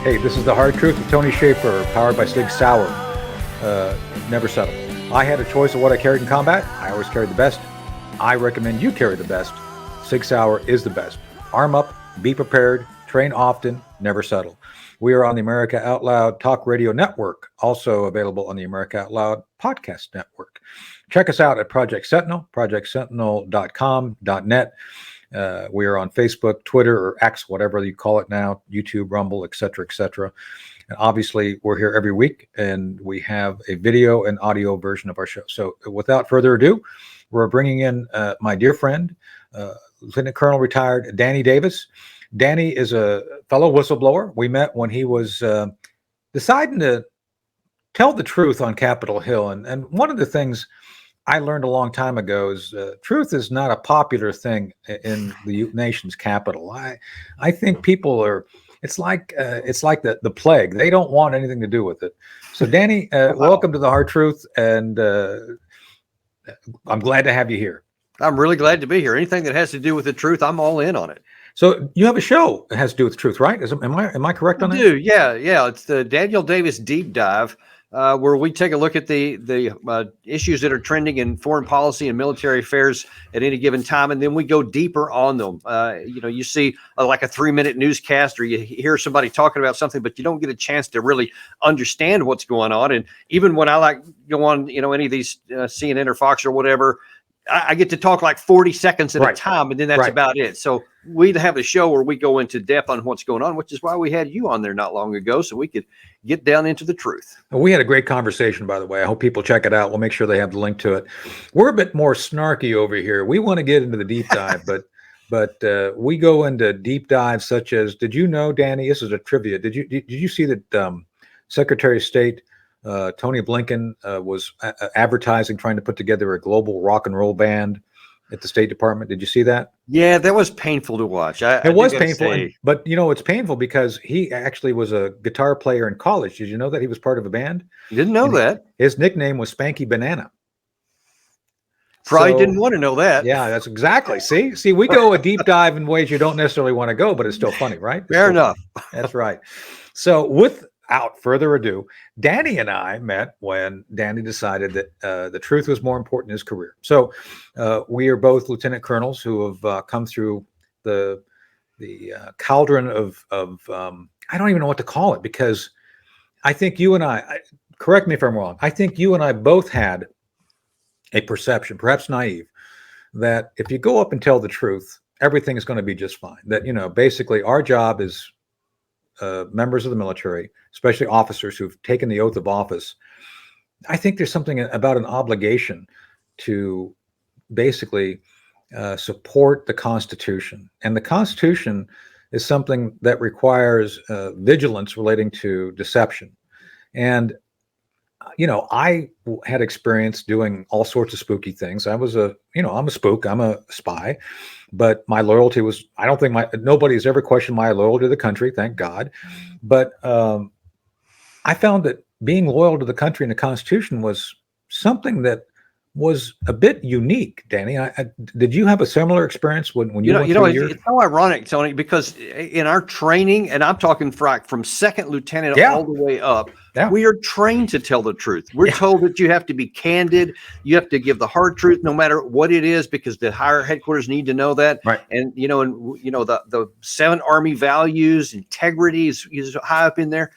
Hey, this is The Hard Truth with Tony Shaffer, powered by Sig Sauer. Never settle. I had a choice of what I carried in combat. I always carried the best. I recommend you carry the best. Sig Sauer is the best. Arm up, be prepared, train often, never settle. We are on the America Out Loud Talk Radio Network, also available on the America Out Loud Podcast Network. Check us out at Project Sentinel, projectsentinel.com.net. We are on Facebook, Twitter, or X, whatever you call it now, YouTube, Rumble, et cetera, et cetera. And obviously, we're here every week, and we have a video and audio version of our show. So without further ado, we're bringing in my dear friend, Lieutenant Colonel retired Danny Davis. Danny is a fellow whistleblower. We met when he was deciding to tell the truth on Capitol Hill. And one of the things I learned a long time ago is truth is not a popular thing in the nation's capital. I think people are, it's like the plague. They don't want anything to do with it. So Danny, welcome to The Hard Truth. And I'm glad to have you here. I'm really glad to be here. Anything that has to do with the truth, I'm all in on it. So you have a show that has to do with truth, right? Am I correct on that? I do. Yeah. It's the Daniel Davis Deep Dive, where we take a look at the issues that are trending in foreign policy and military affairs at any given time, and then we go deeper on them. You see like a 3-minute newscast, or you hear somebody talking about something, but you don't get a chance to really understand what's going on. And even when I go on, any of these CNN or Fox or whatever, I get to talk like 40 seconds at a time, and then that's about it. So we have a show where we go into depth on what's going on, which is why we had you on there not long ago, so we could get down into the truth. We had a great conversation, by the way. I hope people check it out. We'll make sure they have the link to it. We're a bit more snarky over here. We want to get into the deep dive, but we go into deep dives such as, did you know, Danny, this is a trivia. Did you see that Secretary of State Tony Blinken was advertising, trying to put together a global rock and roll band at the State Department? Did you see that? Yeah, that was painful to watch. It was painful, but it's painful because he actually was a guitar player in college. Did you know that he was part of a band? Didn't know that. His nickname was Spanky Banana. Probably didn't want to know that. Yeah, that's exactly. See, we go a deep dive in ways you don't necessarily want to go, but it's still funny, right? Fair enough. That's right. So without further ado, Danny and I met when Danny decided that the truth was more important in his career. So we are both lieutenant colonels who have come through the cauldron of I don't even know what to call it, because I think you and I, correct me if I'm wrong, I think you and I both had a perception, perhaps naive, that if you go up and tell the truth, everything is going to be just fine. That, basically our job is members of the military, especially officers who've taken the oath of office. I think there's something about an obligation to basically support the Constitution. And the Constitution is something that requires vigilance relating to deception. And, I had experience doing all sorts of spooky things. I'm a spook, I'm a spy, but my loyalty was, I don't think nobody's ever questioned my loyalty to the country, thank God. But I found that being loyal to the country and the Constitution was something that was a bit unique. Danny, did you have a similar experience when you went through your... It's so ironic, Tony, because in our training, and I'm talking from second lieutenant all the way up, we are trained to tell the truth. We're told that you have to be candid. You have to give the hard truth, no matter what it is, because the higher headquarters need to know that. Right. And the 7 Army values, integrity is high up in there.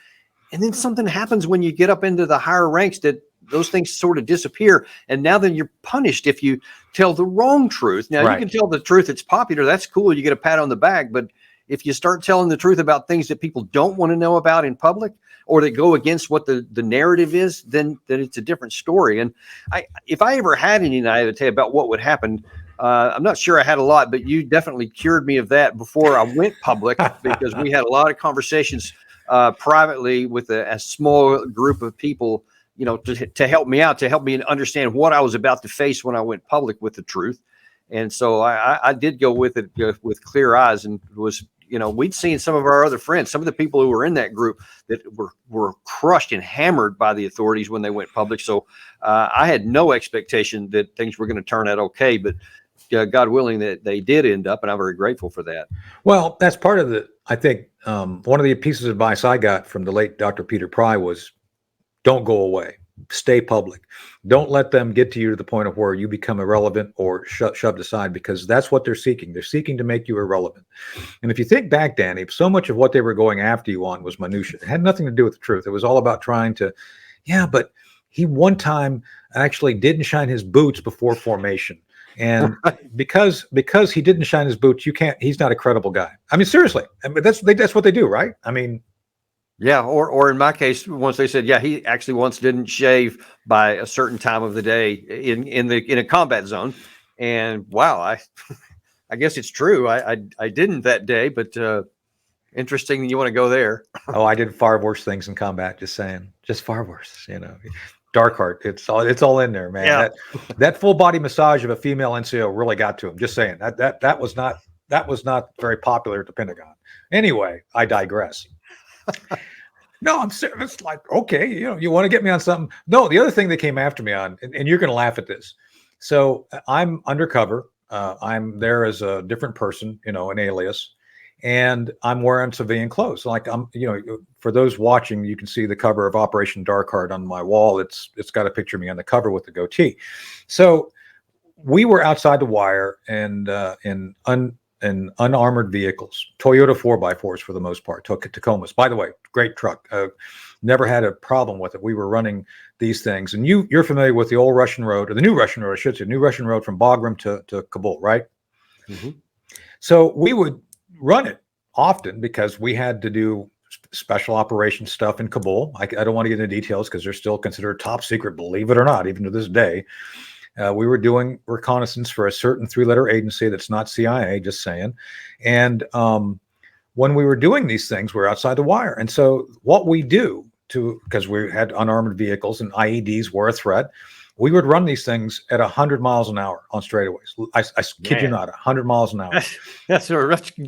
And then something happens when you get up into the higher ranks that those things sort of disappear. And now then you're punished if you tell the wrong truth. Now you can tell the truth. It's popular. That's cool. You get a pat on the back. But if you start telling the truth about things that people don't want to know about in public, or that go against what the narrative is, then it's a different story. And if I ever had any naivete about what would happen, I'm not sure I had a lot, but you definitely cured me of that before I went public, because we had a lot of conversations privately with a small group of people, to help me out, to help me understand what I was about to face when I went public with the truth. And so I did go with it with clear eyes, and was, we'd seen some of our other friends, some of the people who were in that group that were crushed and hammered by the authorities when they went public. So I had no expectation that things were going to turn out okay, but God willing that they did end up, and I'm very grateful for that. Well, that's part of I think one of the pieces of advice I got from the late Dr. Peter Pry was, don't go away. Stay public. Don't let them get to you to the point of where you become irrelevant or shoved aside, because that's what they're seeking. They're seeking to make you irrelevant. And if you think back, Danny, so much of what they were going after you on was minutia. It had nothing to do with the truth. It was all about trying to, but he one time actually didn't shine his boots before formation. And because he didn't shine his boots, he's not a credible guy. I mean, seriously. I mean, that's what they do, right? I mean, yeah, or in my case, once they said, he actually once didn't shave by a certain time of the day in a combat zone, and wow, I guess it's true. I didn't that day, but interesting that you want to go there. Oh, I did far worse things in combat. Just saying, just far worse. Dark Heart. It's all in there, man. Yeah. That full body massage of a female NCO really got to him. Just saying that was not very popular at the Pentagon. Anyway, I digress. No, I'm serious. It's like, okay, you want to get me on something? No, the other thing they came after me on, and you're going to laugh at this. So I'm undercover. I'm there as a different person, an alias, and I'm wearing civilian clothes. Like for those watching, you can see the cover of Operation Dark Heart on my wall. It's got a picture of me on the cover with the goatee. So we were outside the wire and in unarmored vehicles, Toyota 4x4s for the most part, Tacomas. By the way, great truck. Never had a problem with it. We were running these things. And you're familiar with the old Russian road, or the new Russian road, I should say, new Russian road from Bagram to Kabul, right? Mm-hmm. So we would run it often because we had to do special operations stuff in Kabul. I don't want to get into details because they're still considered top secret, believe it or not, even to this day. We were doing reconnaissance for a certain 3-letter agency that's not CIA, just saying. And when we were doing these things, we're outside the wire. And so what we do, because we had unarmored vehicles and IEDs were a threat, we would run these things at 100 miles an hour on straightaways. I kid you not, 100 miles an hour. That's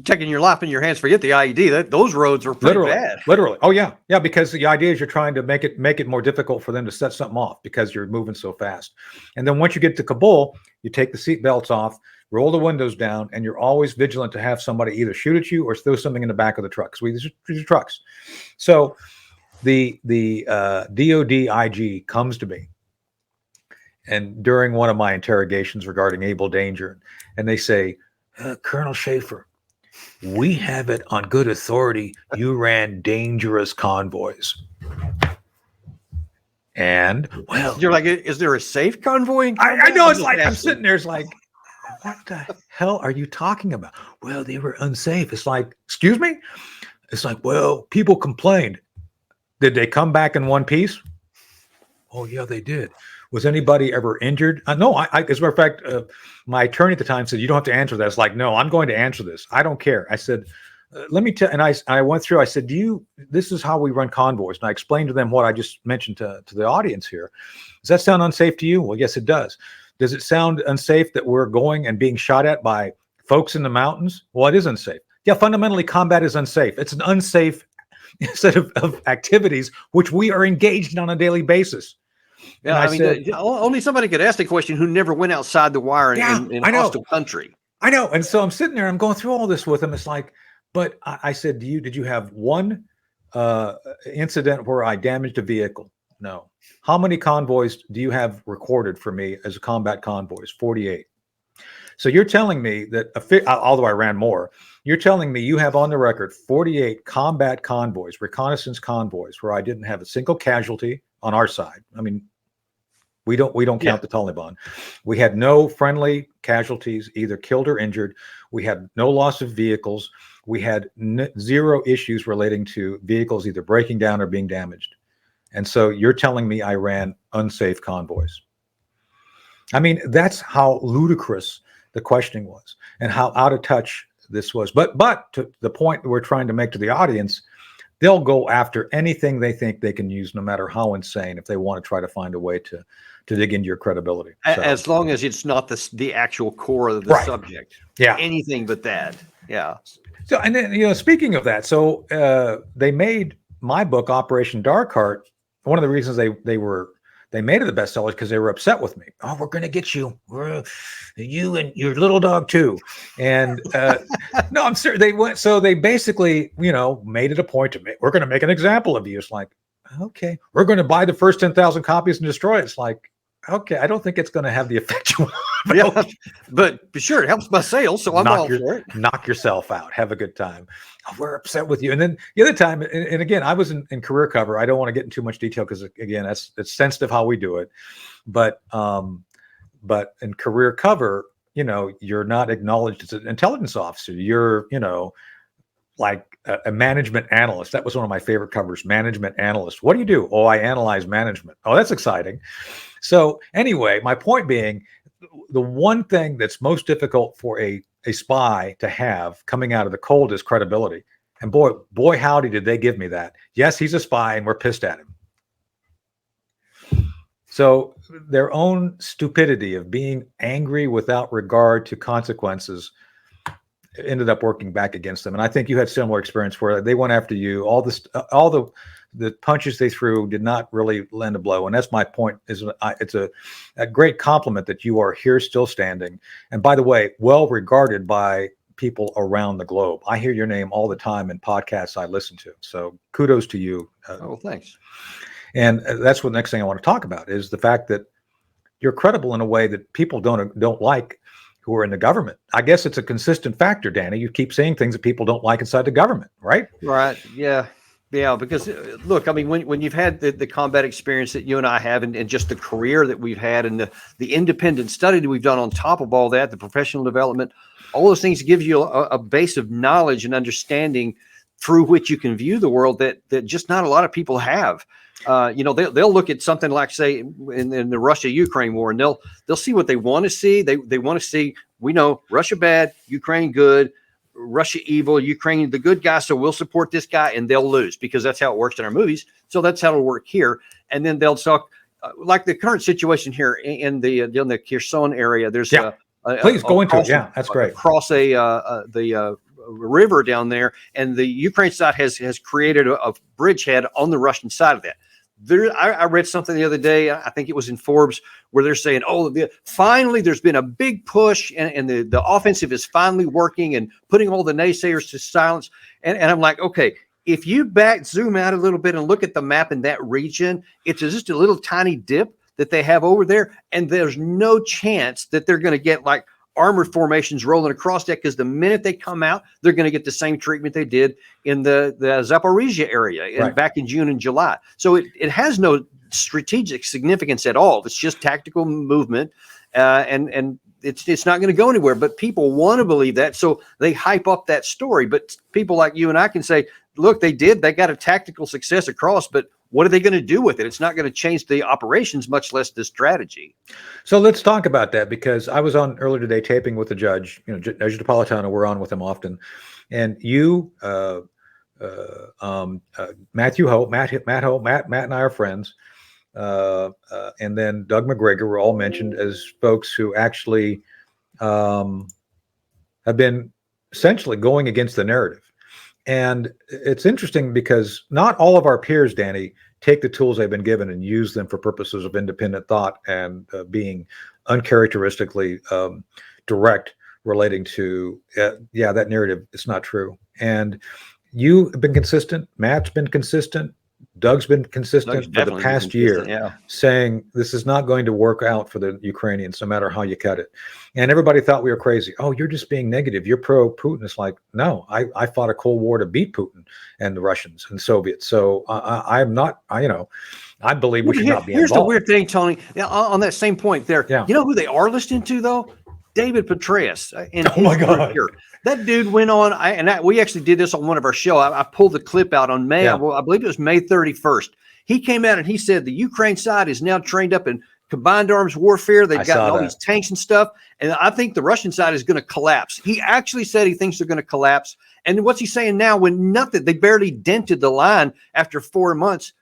taking your life in your hands. Forget the IED. Those roads are pretty bad. Literally. Oh yeah. Yeah. Because the idea is you're trying to make it more difficult for them to set something off because you're moving so fast. And then once you get to Kabul, you take the seat belts off, roll the windows down, and you're always vigilant to have somebody either shoot at you or throw something in the back of the truck. So these are trucks. So the DOD IG comes to me, and during one of my interrogations regarding Able Danger, and they say, Colonel Shaffer, we have it on good authority you ran dangerous convoys. And, well, you're like, is there a safe convoy? I know, it's like, I'm sitting there, it's like, what the hell are you talking about? Well, they were unsafe. It's like, excuse me? It's like, well, people complained. Did they come back in one piece? Oh, yeah, they did. Was anybody ever injured? No, as a matter of fact, my attorney at the time said, you don't have to answer that. It's like, no, I'm going to answer this. I don't care. I said, let me tell, and I went through, I said, this is how we run convoys. And I explained to them what I just mentioned to the audience here. Does that sound unsafe to you? Well, yes, it does. Does it sound unsafe that we're going and being shot at by folks in the mountains? Well, it is unsafe. Yeah, fundamentally, combat is unsafe. It's an unsafe set of activities which we are engaged in on a daily basis. Yeah, I mean, only somebody could ask the question who never went outside the wire in a hostile country. I know. And so I'm sitting there, I'm going through all this with him. It's like, but I said, did you have one incident where I damaged a vehicle? No. How many convoys do you have recorded for me as a combat convoys? 48. So you're telling me that, although I ran more, you're telling me you have on the record 48 combat convoys, reconnaissance convoys, where I didn't have a single casualty on our side. I mean, we don't count the Taliban. We had no friendly casualties, either killed or injured. We had no loss of vehicles. We had zero issues relating to vehicles either breaking down or being damaged. And so you're telling me I ran unsafe convoys. I mean, that's how ludicrous the questioning was and how out of touch this was. But to the point we're trying to make to the audience, they'll go after anything they think they can use, no matter how insane, if they want to try to find a way to dig into your credibility. So, as long as it's not the actual core of the subject. Yeah. Anything but that. Yeah. So, and then, speaking of that, so they made my book, Operation Dark Heart. One of the reasons they made it the bestsellers because they were upset with me. Oh, we're going to get you. You and your little dog too. And no, I'm serious. They basically, made it a point to we're going to make an example of you. It's like, okay, we're going to buy the first 10,000 copies and destroy it. It's like, okay, I don't think it's going to have the effect you want. Yeah, but sure, it helps my sales, so I'm all for it. Knock yourself out. Have a good time. Oh, we're upset with you. And then the other time, and again, I was in career cover. I don't want to get into too much detail because, again, it's sensitive how we do it. But in career cover, you're not acknowledged as an intelligence officer. You're, like a management analyst. That was one of my favorite covers, management analyst. What do you do? Oh, I analyze management. Oh, that's exciting. So anyway, my point being, the one thing that's most difficult for a spy to have coming out of the cold is credibility. And boy, howdy, did they give me that. Yes, he's a spy and we're pissed at him. So their own stupidity of being angry without regard to consequences ended up working back against them. And I think you had similar experience where they went after you. All the punches they threw did not really lend a blow. And that's my point. It's a great compliment that you are here still standing. And by the way, well regarded by people around the globe. I hear your name all the time in podcasts I listen to. So kudos to you. Thanks. And that's what the next thing I want to talk about is the fact that you're credible in a way that people don't like who are in the government. I guess it's a consistent factor, Danny. You keep saying things that people don't like inside the government, right? Right. Yeah. Yeah. Because look, I mean, when you've had the combat experience that you and I have, and just the career that we've had, and the independent study that we've done on top of all that, the professional development, all those things give you a base of knowledge and understanding through which you can view the world that just not a lot of people have. They'll look at something like, say, in the Russia-Ukraine war, and they'll see what they want to see. They want to see, we know Russia bad, Ukraine good, Russia evil, Ukraine the good guy, so we'll support this guy, and they'll lose because that's how it works in our movies. So that's how it'll work here. And then they'll talk like the current situation here in the Kherson area. There's please go into it. Yeah, that's great. Across the river down there, and the Ukraine side has created a bridgehead on the Russian side of that. I read something the other day, I think it was in Forbes, where they're saying, finally there's been a big push and the offensive is finally working and putting all the naysayers to silence. And I'm like, okay, if you zoom out a little bit and look at the map in that region, it's just a little tiny dip that they have over there. And there's no chance that they're going to get like armored formations rolling across that, because the minute they come out, they're going to get the same treatment they did in the Zaporizhia area back in June and July. So it has no strategic significance at all. It's just tactical movement, and it's not going to go anywhere. But people want to believe that, so they hype up that story. But people like you and I can say, look, they got a tactical success across, but what are they going to do with it? It's not going to change the operations, much less the strategy. So let's talk about that, because I was on earlier today taping with the judge, Judge Napolitano, we're on with him often. And you, Matthew Ho, Matt and I are friends. And then Doug McGregor were all mentioned as folks who actually have been essentially going against the narrative. And it's interesting because not all of our peers, Danny, take the tools they've been given and use them for purposes of independent thought and being uncharacteristically direct relating to, that narrative. It's not true. And you have been consistent. Matt's been consistent. Doug's been consistent for the past year, saying this is not going to work out for the Ukrainians, no matter how you cut it. And everybody thought we were crazy. Oh, you're just being negative. You're pro-Putin. It's like, no, I fought a Cold War to beat Putin and the Russians and Soviets. So I'm not, I believe we should not be involved. Here's the weird thing, Tony. On that same point there, you know who they are listening to, though? David Petraeus. Oh, my God. That dude went on, we actually did this on one of our shows. I pulled the clip out on May, I believe it was May 31st. He came out and he said the Ukraine side is now trained up in combined arms warfare. They've got all these tanks and stuff. And I think the Russian side is going to collapse. He actually said he thinks they're going to collapse. And what's he saying now when they barely dented the line after 4 months?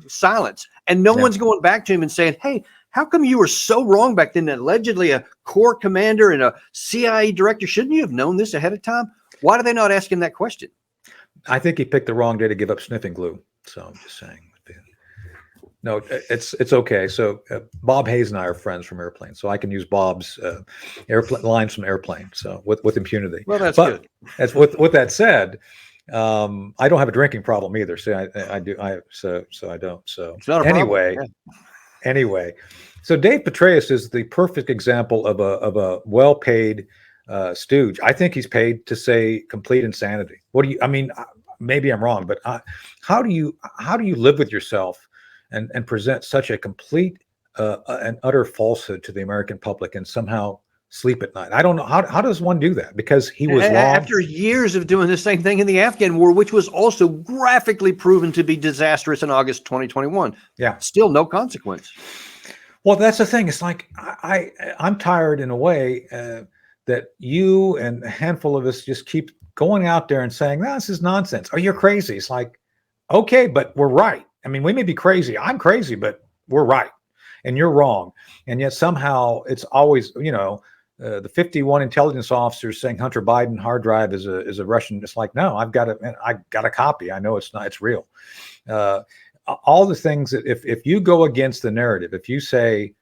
Silence. And no one's going back to him and saying, hey, how come you were so wrong back then? Allegedly a Corps commander and a CIA director. Shouldn't you have known this ahead of time? Why do they not ask him that question? I think he picked the wrong day to give up sniffing glue. So I'm just saying. No, it's okay. So Bob Hayes and I are friends from Airplane, so I can use Bob's airplane lines from Airplane, so with impunity. Well, that's But good. as with that said, I don't have a drinking problem either. See, I do. So I don't. So It's not a problem. anyway, Yeah. anyway, so Dave Petraeus is the perfect example of a well-paid stooge. I think he's paid to say complete insanity. What do you? I mean, maybe I'm wrong, but how do you live with yourself and present such a complete and utter falsehood to the American public and somehow sleep at night? I don't know how does one do that, because he was wrong After years of doing the same thing in the Afghan war, which was also graphically proven to be disastrous in August 2021. Yeah. Still no consequence. Well, that's the thing. It's like I'm tired in a way that you and a handful of us just keep going out there and saying, "No, this is nonsense. Oh, you're crazy." It's like, okay, but we're right. I mean, we may be crazy. I'm crazy, but we're right, and you're wrong. And yet somehow it's always, the 51 intelligence officers saying Hunter Biden hard drive is a Russian. It's like, no, I got a copy. I know it's not. It's real. All the things that if you go against the narrative, if you say,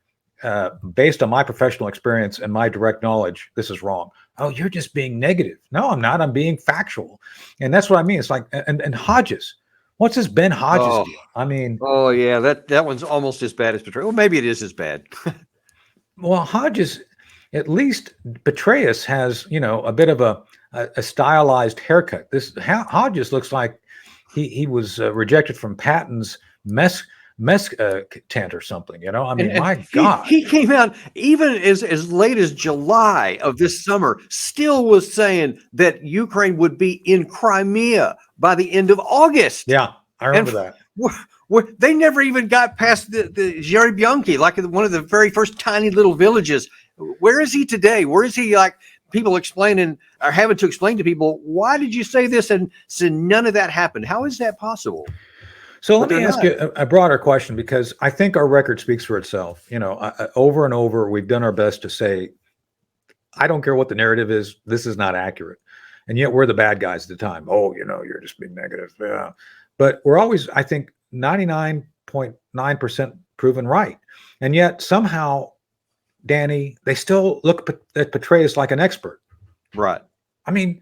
based on my professional experience and my direct knowledge, this is wrong. Oh, you're just being negative. No, I'm not. I'm being factual, and that's what I mean. It's like, and Hodges. What's this Ben Hodges deal? I mean, oh yeah, that one's almost as bad as Petraeus. Well, maybe it is as bad. well, Hodges, at least Petraeus has, a bit of a stylized haircut. This Hodges looks like he was rejected from Patton's mess tent or something. I mean, my God, he came out even as late as July of this summer, still was saying that Ukraine would be in Crimea by the end of August. Yeah, I remember that. They never even got past the Zherebyanki, like one of the very first tiny little villages. Where is he today? Where is he? Like, people explaining or having to explain to people, why did you say this? And so none of that happened. How is that possible? So let me ask you a broader question, because I think our record speaks for itself. Over and over, we've done our best to say, I don't care what the narrative is, this is not accurate. And yet we're the bad guys at the time. Oh, you're just being negative. Yeah. But we're always, I think, 99.9% proven right. And yet somehow, Danny, they still look at Petraeus like an expert. Right. I mean,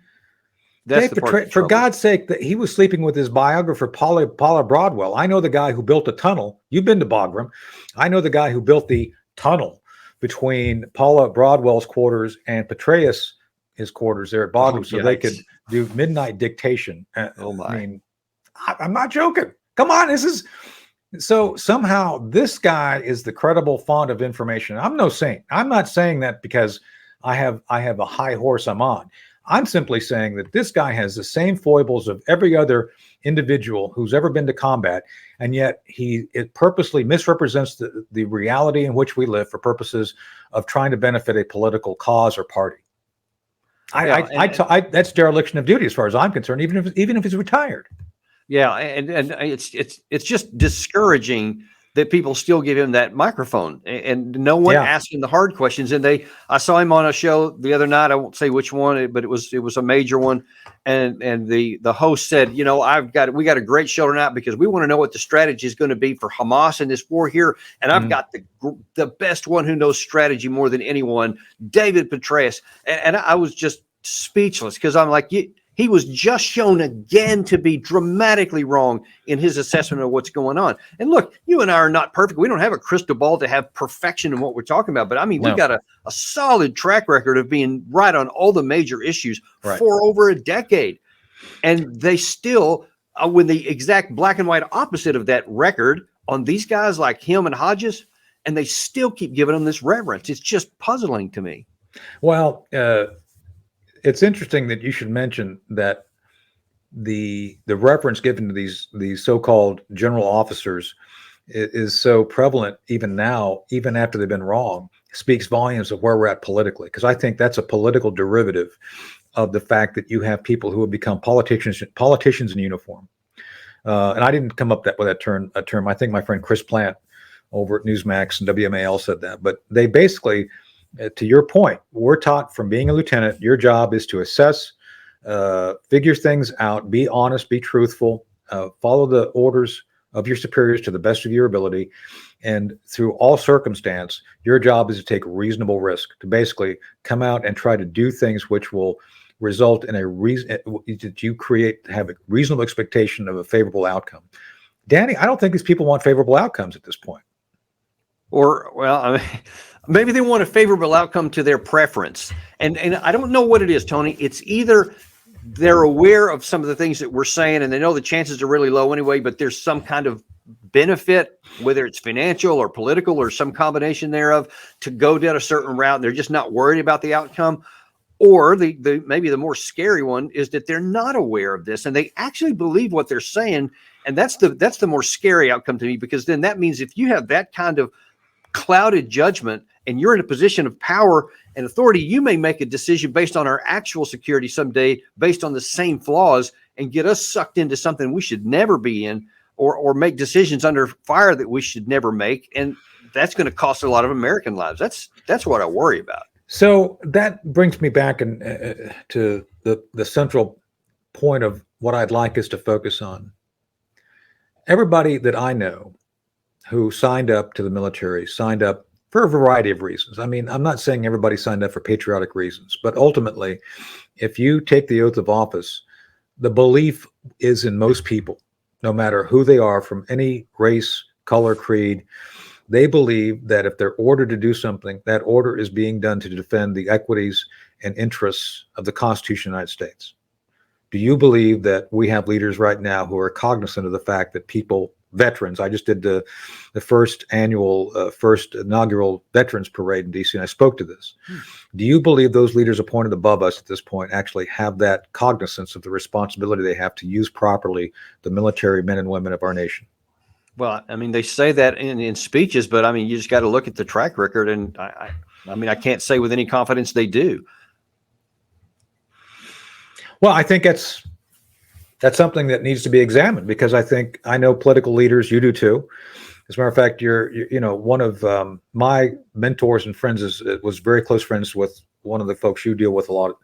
that's for God's sake, that he was sleeping with his biographer, Paula Broadwell. I know the guy who built the tunnel. You've been to Bagram. I know the guy who built the tunnel between Paula Broadwell's quarters and Petraeus, his quarters there at Bagram, so they could do midnight dictation. Oh my! I mean, I'm not joking. Come on, this is. So somehow this guy is the credible font of information. I'm no saint. I'm not saying that because I have a high horse I'm on. I'm simply saying that this guy has the same foibles of every other individual who's ever been to combat, and yet it purposely misrepresents the reality in which we live for purposes of trying to benefit a political cause or party. That's dereliction of duty as far as I'm concerned, even if he's retired. Yeah, and it's just discouraging that people still give him that microphone, and no one asking the hard questions. And I saw him on a show the other night. I won't say which one, but it was a major one. And the host said, we got a great show tonight because we want to know what the strategy is going to be for Hamas in this war here. And I've got the best one who knows strategy more than anyone, David Petraeus. And I was just speechless, because I'm like, he was just shown again to be dramatically wrong in his assessment of what's going on. And look, you and I are not perfect. We don't have a crystal ball to have perfection in what we're talking about. But I mean, we've got a solid track record of being right on all the major issues for over a decade. And they still, with the exact black and white opposite of that record on these guys like him and Hodges, and they still keep giving them this reverence. It's just puzzling to me. Well, it's interesting that you should mention that the reference given to these so-called general officers is so prevalent even now, even after they've been wrong, speaks volumes of where we're at politically. Because I think that's a political derivative of the fact that you have people who have become politicians in uniform. And I didn't come up with that term. I think my friend Chris Plant over at Newsmax and WMAL said that. But they basically, to your point, we're taught from being a lieutenant, your job is to assess, figure things out, be honest, be truthful, follow the orders of your superiors to the best of your ability. And through all circumstance, your job is to take reasonable risk, to basically come out and try to do things which will result in a reason that you have a reasonable expectation of a favorable outcome. Danny, I don't think these people want favorable outcomes at this point. Or, well, I mean, maybe they want a favorable outcome to their preference. And I don't know what it is, Tony. It's either they're aware of some of the things that we're saying and they know the chances are really low anyway, but there's some kind of benefit, whether it's financial or political or some combination thereof, to go down a certain route. And they're just not worried about the outcome. Or maybe the more scary one is that they're not aware of this and they actually believe what they're saying. And that's the more scary outcome to me, because then that means if you have that kind of clouded judgment and you're in a position of power and authority, you may make a decision based on our actual security someday, based on the same flaws, and get us sucked into something we should never be in, or make decisions under fire that we should never make. And that's going to cost a lot of American lives. That's what I worry about. So that brings me back to the central point of what I'd like us to focus on. Everybody that I know who signed up to the military signed up for a variety of reasons. I mean, I'm not saying everybody signed up for patriotic reasons, but ultimately, if you take the oath of office, the belief is in most people, no matter who they are, from any race, color, creed, they believe that if they're ordered to do something, that order is being done to defend the equities and interests of the Constitution of the United States. Do you believe that we have leaders right now who are cognizant of the fact that veterans, I just did the first inaugural Veterans Parade in DC, and I spoke to this. Do you believe those leaders appointed above us at this point actually have that cognizance of the responsibility they have to use properly the military men and women of our nation? Well, I mean, they say that in speeches, but I mean, you just got to look at the track record. And I mean, I can't say with any confidence they do. Well, I think that's something that needs to be examined, because I know political leaders, you do too. As a matter of fact, you're one of my mentors and friends was very close friends with one of the folks you deal with a lot,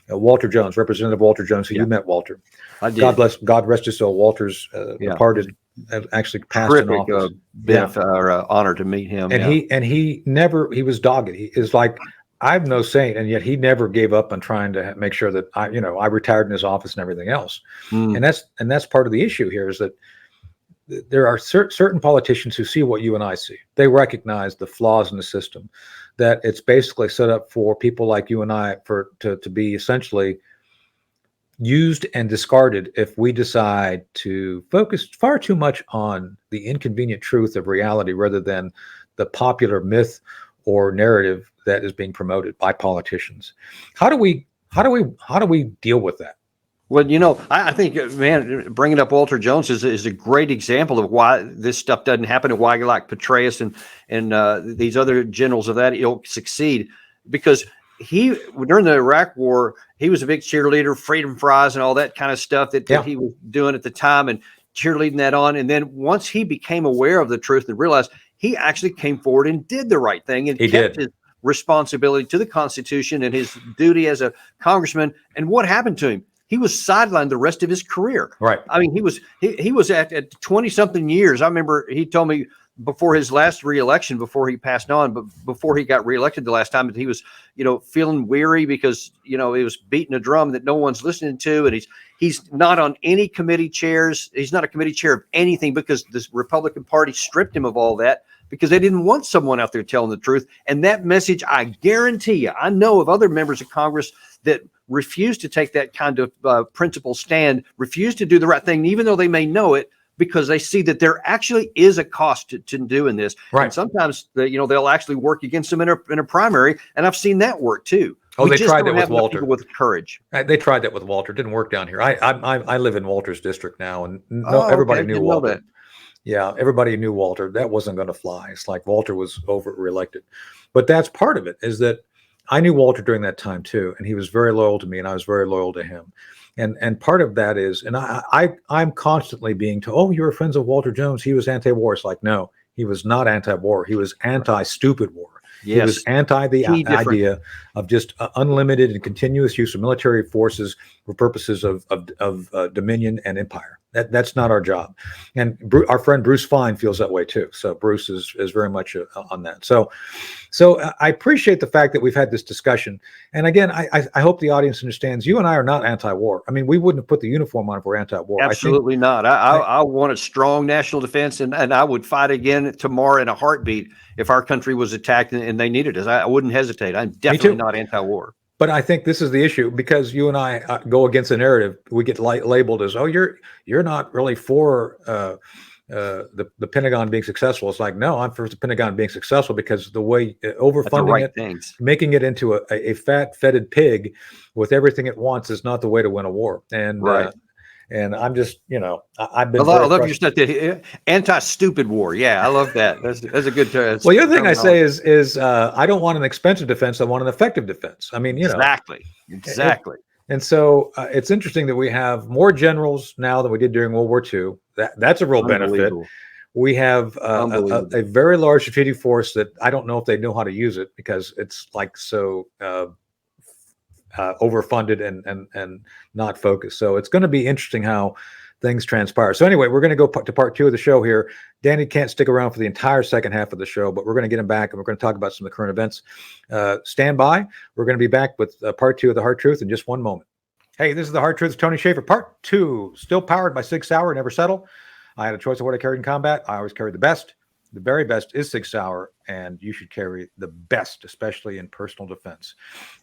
Walter Jones, Representative Walter Jones, who you met, Walter. I did. God rest his soul. Walter's departed, actually passed in office. Honor to meet him. And he was dogged. He is like, I'm no saint, and yet he never gave up on trying to make sure that I retired in his office and everything else. And that's part of the issue here, is that there are certain politicians who see what you and I see. They recognize the flaws in the system, that it's basically set up for people like you and I to be essentially used and discarded if we decide to focus far too much on the inconvenient truth of reality rather than the popular myth or narrative that is being promoted by politicians. How do we deal with that? Well, I think, man, bringing up Walter Jones is a great example of why this stuff doesn't happen, and why like Petraeus and these other generals of that ilk succeed, because during the Iraq War, he was a big cheerleader, freedom fries and all that kind of stuff that he was doing at the time, and cheerleading that on. And then once he became aware of the truth and realized, he actually came forward and did the right thing and kept his responsibility to the Constitution and his duty as a congressman. And what happened to him? He was sidelined the rest of his career. Right. I mean, he was at 20 something years. I remember he told me before his last reelection, before he passed on, but before he got reelected the last time, that he was, feeling weary because, he was beating a drum that no one's listening to. And he's not on any committee chairs. He's not a committee chair of anything, because the Republican Party stripped him of all that, because they didn't want someone out there telling the truth. And that message, I guarantee you, I know of other members of Congress that refuse to take that kind of principle stand, refuse to do the right thing, even though they may know it, because they see that there actually is a cost to doing this. Right. And sometimes they'll actually work against them in a primary, and I've seen that work too. Oh, they tried that with Walter. With courage. They tried that with Walter. It didn't work down here. I live in Walter's district now, and everybody knew Walter. Yeah, everybody knew Walter. That wasn't going to fly. It's like Walter was reelected. But that's part of it, is that I knew Walter during that time too, and he was very loyal to me, and I was very loyal to him. And part of that is, and I'm constantly being told, oh, you were friends of Walter Jones, he was anti-war. It's like, no, he was not anti-war. He was anti-stupid war. He was Yes. anti the Key difference. idea of just unlimited and continuous use of military forces for purposes of dominion and empire. That's not our job. And our friend Bruce Fine feels that way too. So Bruce is very much on that. So I appreciate the fact that we've had this discussion. And again, I hope the audience understands you and I are not anti-war. I mean, we wouldn't have put the uniform on if we're anti-war. Absolutely not. I want a strong national defense, and I would fight again tomorrow in a heartbeat if our country was attacked and they needed us. I wouldn't hesitate. I'm definitely not anti-war. But I think this is the issue, because you and I go against the narrative. We get labeled as, oh, you're not really for the Pentagon being successful. It's like, no, I'm for the Pentagon being successful, because the way overfunding making it into a fat, fetid pig with everything it wants is not the way to win a war. And and I'm just, I've been. I love your stuff. Anti-stupid war. Yeah, I love that. That's a good term. Well, the other thing I say is I don't want an expensive defense. I want an effective defense. I mean, exactly. And so it's interesting that we have more generals now than we did during World War II. That's a real benefit. We have a very large strategic force that I don't know if they know how to use it, because it's like so overfunded and not focused. So it's going to be interesting how things transpire. So anyway, we're going to go to part 2 of the show here. Danny can't stick around for the entire second half of the show, but we're going to get him back, and we're going to talk about some of the current events. Stand by. We're going to be back with part 2 of the Hard Truth in just one moment. Hey, this is the Hard Truth, Tony Shaffer, part 2, still powered by Sig Sauer, never settle. I had a choice of what I carried in combat. I always carried the best. The very best is Sig Sauer, and you should carry the best, especially in personal defense.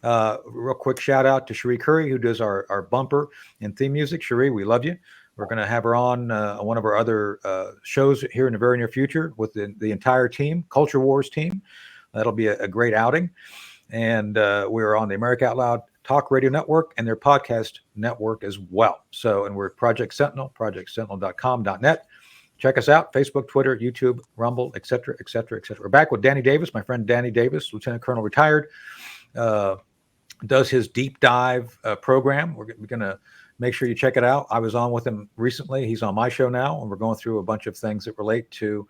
Real quick shout out to Cherie Curry, who does our bumper and theme music. Cherie, we love you. We're going to have her on one of our other shows here in the very near future with the entire team, Culture Wars team. That'll be a great outing. And we're on the America Out Loud Talk Radio Network and their podcast network as well. So, and we're at Project Sentinel, projectsentinel.com.net. Check us out: Facebook, Twitter, YouTube, Rumble, etc., etc., etc. We're back with Danny Davis, my friend Danny Davis, Lieutenant Colonel retired, does his deep dive program. We're going to make sure you check it out. I was on with him recently. He's on my show now, and we're going through a bunch of things that relate to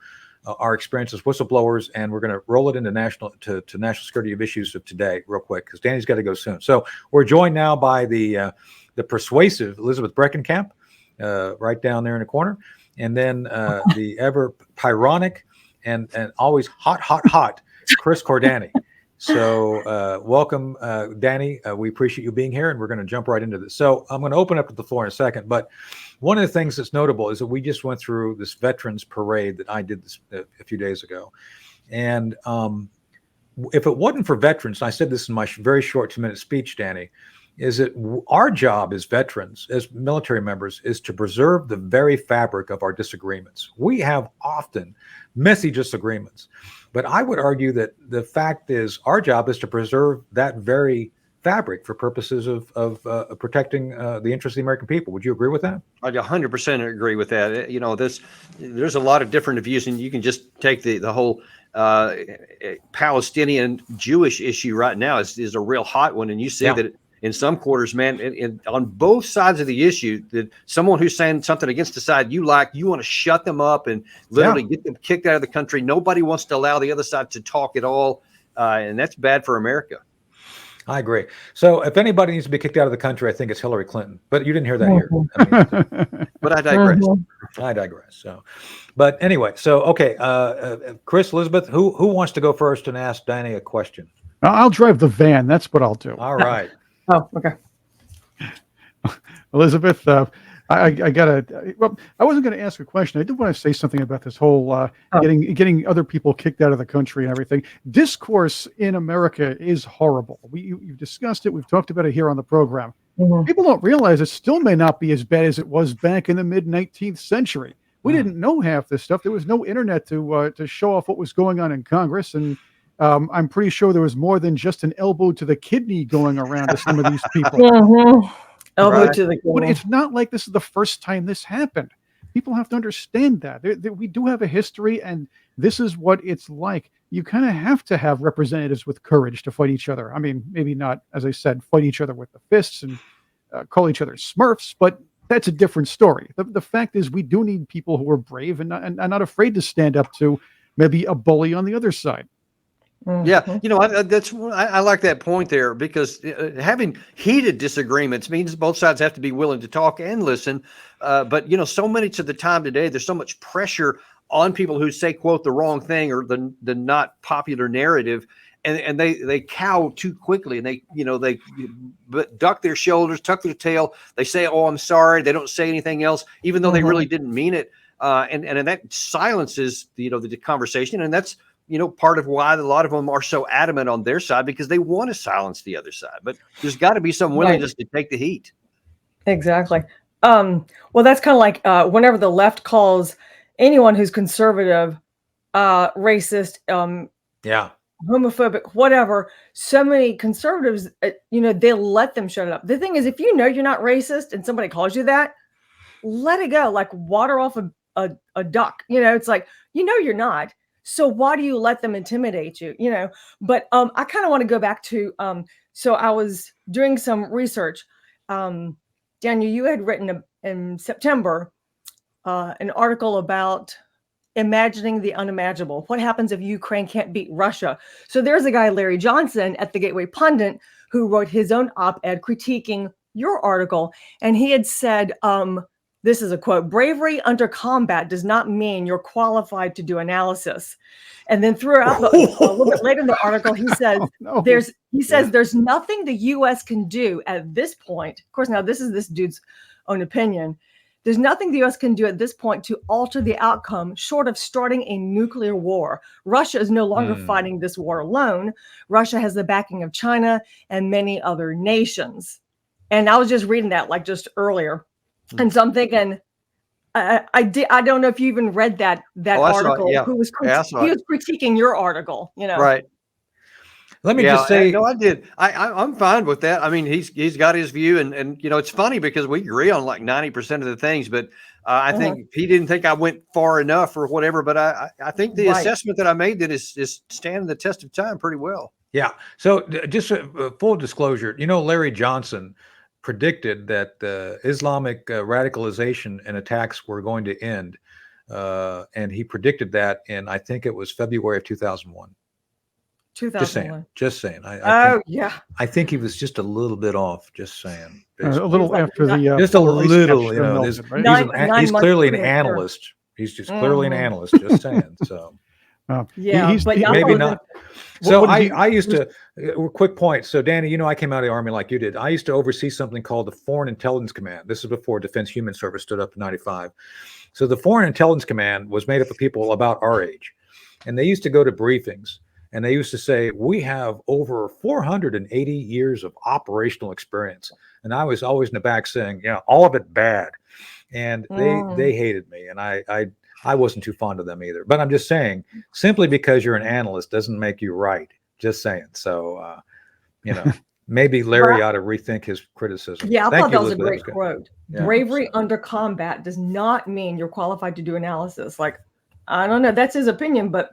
our experience as whistleblowers, and we're going to roll it into national security of issues of today real quick, because Danny's got to go soon. So we're joined now by the persuasive Elizabeth Breckenkamp, right down there in the corner. And then the ever Pyronic and always hot Chris Cordani. So welcome, Danny. We appreciate you being here, and we're going to jump right into this. So I'm going to open up the floor in a second, but one of the things that's notable is that we just went through this veterans parade that I did this a few days ago. And if it wasn't for veterans, and I said this in my very short 2-minute speech, Danny, is that our job as veterans, as military members, is to preserve the very fabric of our disagreements. We have often messy disagreements, but I would argue that the fact is our job is to preserve that very fabric for purposes of protecting the interests of the American people. Would you agree with that? I 100% agree with that. There's a lot of different views, and you can just take the whole Palestinian Jewish issue right now is a real hot one, and you see that in some quarters, man, on both sides of the issue, that someone who's saying something against the side you want to shut them up and literally get them kicked out of the country. Nobody wants to allow the other side to talk at all, and that's bad for America. I agree. So if anybody needs to be kicked out of the country, I think it's Hillary Clinton. But you didn't hear that here. But I digress. I digress. So, but anyway, so okay, Chris, Elizabeth, who wants to go first and ask Danny a question? I'll drive the van. That's what I'll do. All right. Oh, okay. Elizabeth, I gotta. Well, I wasn't going to ask a question. I did want to say something about this whole getting other people kicked out of the country and everything. Discourse in America is horrible. You've discussed it. We've talked about it here on the program. Mm-hmm. People don't realize it still may not be as bad as it was back in the mid-19th century. We didn't know half this stuff. There was no internet to show off what was going on in Congress, and I'm pretty sure there was more than just an elbow to the kidney going around to some of these people. Mm-hmm. Elbow to the kidney. But it's not like this is the first time this happened. People have to understand that. We do have a history, and this is what it's like. You kind of have to have representatives with courage to fight each other. I mean, maybe not, as I said, fight each other with the fists and call each other Smurfs, but that's a different story. The fact is, we do need people who are brave and not afraid to stand up to maybe a bully on the other side. Yeah, Mhm. I like that point there, because having heated disagreements means both sides have to be willing to talk and listen. But so many of the time today, there's so much pressure on people who say, quote, the wrong thing or the not popular narrative, and they cow too quickly, and they duck their shoulders, tuck their tail. They say, "Oh, I'm sorry." They don't say anything else, even though they really didn't mean it. And that silences the conversation, and that's part of why a lot of them are so adamant on their side, because they want to silence the other side. But there's got to be some willingness to take the heat. Exactly. Well, that's kind of like whenever the left calls anyone who's conservative racist, homophobic, whatever. So many conservatives, they let them shut it up. The thing is, if you're not racist and somebody calls you that, let it go, like water off a duck. It's like, you're not. So why do you let them intimidate you? But I kind of want to go back to, so I was doing some research. Daniel, you had written in September an article about imagining the unimaginable. What happens if Ukraine can't beat Russia? So there's a guy, Larry Johnson, at the Gateway Pundit, who wrote his own op-ed critiquing your article. And he had said, this is a quote: "Bravery under combat does not mean you're qualified to do analysis." And then throughout a little bit later in the article, he says, there's nothing the U.S. can do at this point. Of course, now this is this dude's own opinion. There's nothing the U.S. can do at this point to alter the outcome short of starting a nuclear war. Russia is no longer fighting this war alone. Russia has the backing of China and many other nations. And I was just reading that just earlier. And so I'm thinking, I don't know if you even read that article. Yeah. He was critiquing your article, Right. Let me just say, no, I did. I'm fine with that. I mean, he's got his view, and it's funny because we agree on like 90% of the things, but I think he didn't think I went far enough or whatever. But I think the assessment that I made that is standing the test of time pretty well. Yeah. So just full disclosure, Larry Johnson predicted that Islamic radicalization and attacks were going to end. And he predicted that in, I think it was February of 2001. 2001. Just saying. I think he was just a little bit off. Just saying. A little after the just a little. melted, right? He's clearly an analyst. He's just clearly an analyst. Just saying. So. Maybe not. So I used to, quick point. So Danny, I came out of the Army like you did. I used to oversee something called the Foreign Intelligence Command. This is before Defense Human Service stood up in '95. So the Foreign Intelligence Command was made up of people about our age. And they used to go to briefings and they used to say, we have over 480 years of operational experience. And I was always in the back saying, all of it bad. And they hated me. And I wasn't too fond of them either. But I'm just saying, simply because you're an analyst doesn't make you right. Just saying. So, maybe Larry ought to rethink his criticism. Yeah, I thought that was a great quote. Yeah. Bravery under combat does not mean you're qualified to do analysis. I don't know. That's his opinion, but